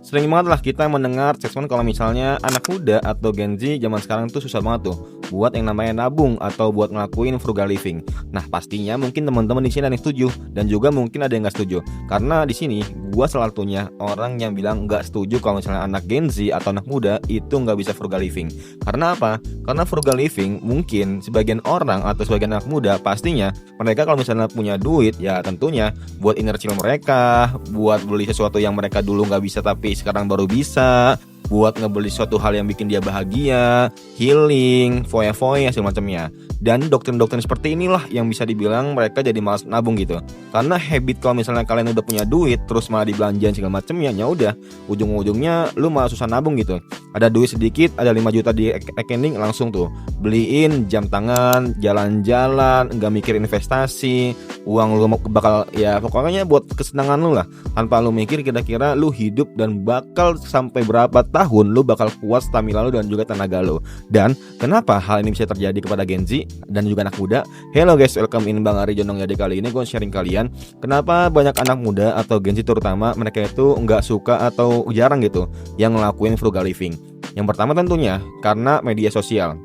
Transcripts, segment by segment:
Sering banget lah kita mendengar statement kalau misalnya anak muda atau Gen Z zaman sekarang tuh susah banget tuh buat yang namanya nabung atau buat ngelakuin frugal living. Nah, pastinya mungkin teman-teman di sini ada yang setuju dan juga mungkin ada yang nggak setuju. Karena di sini gua salah satunya orang yang bilang nggak setuju kalau misalnya anak Gen Z atau anak muda itu nggak bisa frugal living. Karena apa? Karena frugal living mungkin sebagian orang atau sebagian anak muda pastinya mereka kalau misalnya punya duit ya tentunya buat inner chill mereka, buat beli sesuatu yang mereka dulu nggak bisa tapi sekarang baru bisa, buat ngebeli suatu hal yang bikin dia bahagia, healing, foya-foya segala macamnya. Dan doktrin-doktrin seperti inilah yang bisa dibilang mereka jadi malas nabung gitu. Karena habit kalau misalnya kalian udah punya duit terus malah dibelanjain segala macamnya, ya udah ujung-ujungnya lu malah susah nabung gitu. Ada duit sedikit, ada 5 juta di rekening langsung tuh beliin jam tangan, jalan-jalan, nggak mikir investasi, uang lu bakal ya pokoknya buat kesenangan lu lah, tanpa lu mikir kira-kira lu hidup dan bakal sampai berapa tahun lu bakal kuat stamina lu dan juga tenaga lu. Dan kenapa hal ini bisa terjadi kepada Gen Z dan juga anak muda? Hello guys, welcome in Bang Ari Jonong. Jadi kali ini gue sharing kalian kenapa banyak anak muda atau Gen Z terutama mereka itu nggak suka atau jarang gitu yang ngelakuin frugal living. Yang pertama tentunya karena media sosial.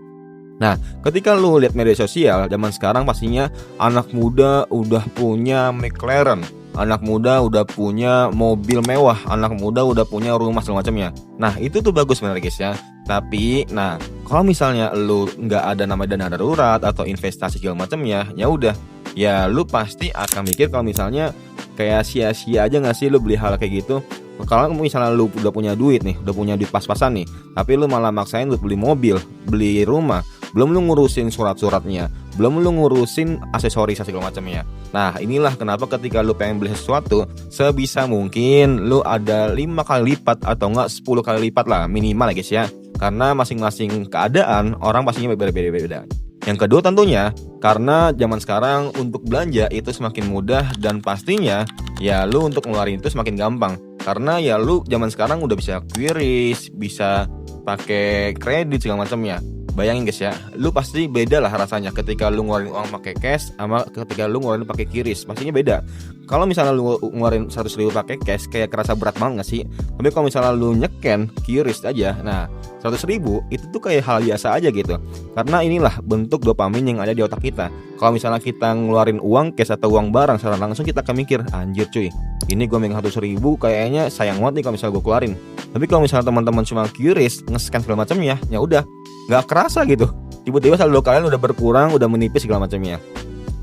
Nah, ketika lu lihat media sosial zaman sekarang pastinya anak muda udah punya McLaren, anak muda udah punya mobil mewah, anak muda udah punya rumah segala macamnya. Nah, itu tuh bagus benar guys ya. Tapi, nah, kalau misalnya lu nggak ada namanya dana darurat atau investasi segala macamnya, ya udah, ya lu pasti akan mikir kalau misalnya kayak sia-sia aja nggak sih lu beli hal kayak gitu. Kalau misalnya lu udah punya duit nih, udah punya duit pas-pasan nih, tapi lu malah maksain buat beli mobil, beli rumah, belum lu ngurusin surat-suratnya, belum lu ngurusin aksesoris segala macamnya. Nah, inilah kenapa ketika lu pengen beli sesuatu, sebisa mungkin lu ada 5 kali lipat atau enggak 10 kali lipat lah minimal ya guys ya. Karena masing-masing keadaan orang pastinya berbeda-beda. Yang kedua tentunya karena zaman sekarang untuk belanja itu semakin mudah dan pastinya ya lu untuk ngeluarin itu semakin gampang. Karena ya lu zaman sekarang udah bisa QRIS, bisa pakai kredit segala macamnya. Bayangin guys ya, lu pasti beda lah rasanya ketika lu ngeluarin uang pakai cash sama ketika lu ngeluarin pakai QRIS, pastinya beda. Kalau misalnya lu ngeluarin 100.000 pakai cash kayak kerasa berat banget gak sih? Tapi kalau misalnya lu nyeken QRIS aja, nah 100.000 itu tuh kayak hal biasa aja gitu. Karena inilah bentuk dopamin yang ada di otak kita. Kalau misalnya kita ngeluarin uang cash atau uang barang secara langsung, kita akan mikir, anjir cuy, ini gue megang 100.000 kayaknya sayang banget nih kalau misalnya gue keluarin. Tapi kalau misalnya teman-teman cuma QRIS, nge-scan segala macamnya, ya udah nggak kerasa gitu. Tiba-tiba saldo kalian udah berkurang, udah menipis segala macamnya.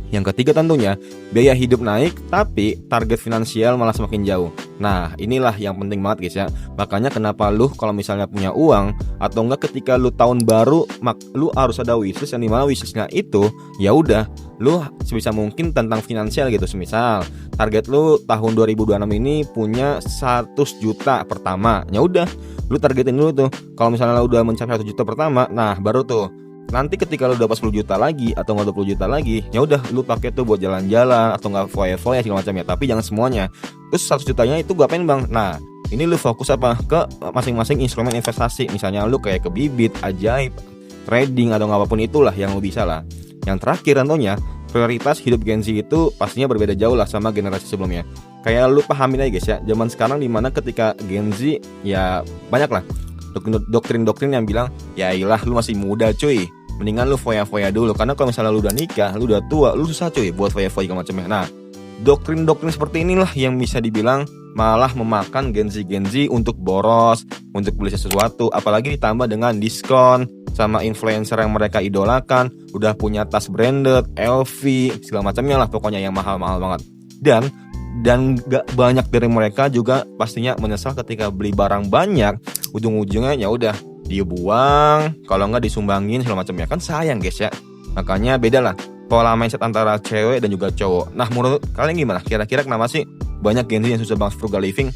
Yang ketiga tentunya biaya hidup naik tapi target finansial malah semakin jauh. Nah, inilah yang penting banget guys ya. Makanya kenapa lu kalau misalnya punya uang atau enggak ketika lu tahun baru lu harus ada wishlist yang dimana wishlistnya itu ya udah lu sebisa mungkin tentang finansial gitu. Semisal target lu tahun 2026 ini punya 100 juta pertama. Ya udah, lu targetin dulu tuh. Kalau misalnya lu udah mencapai 1 juta pertama, nah baru tuh nanti ketika lu dapat 10 juta lagi atau nggak 20 juta lagi, ya udah lu pakai tuh buat jalan-jalan atau nggak foya-foya segala macam ya. Tapi jangan semuanya. Terus 100 jutanya itu gue apain bang? Nah, ini lu fokus apa ke masing-masing instrumen investasi. Misalnya lu kayak ke bibit, ajaib, trading atau apapun itulah yang lu bisa lah. Yang terakhir tentunya prioritas hidup Gen Z itu pastinya berbeda jauh lah sama generasi sebelumnya. Kayak lu pahamin aja guys ya, zaman sekarang dimana ketika Gen Z ya banyak lah doktrin-doktrin yang bilang ya iyalah lu masih muda cuy, mendingan lu foya-foya dulu. Karena kalau misalnya lu udah nikah, lu udah tua, lu susah cuy buat foya-foya segala macamnya. Nah, doktrin-doktrin seperti inilah yang bisa dibilang malah memakan Gen Z untuk boros, untuk beli sesuatu. Apalagi ditambah dengan diskon sama influencer yang mereka idolakan, udah punya tas branded, LV, segala macamnya lah pokoknya yang mahal-mahal banget. Dan gak banyak dari mereka juga pastinya menyesal ketika beli barang banyak, ujung-ujungnya ya udah dibuang, kalau nggak disumbangin segala macamnya, kan sayang guys ya. Makanya beda lah pola mindset antara cewek dan juga cowok. Nah, menurut kalian gimana? Kira-kira kenapa sih banyak Gen Z yang susah banget frugal living?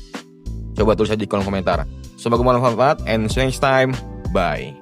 Coba tulis aja di kolom komentar. Semoga bermanfaat and see you next time. Bye.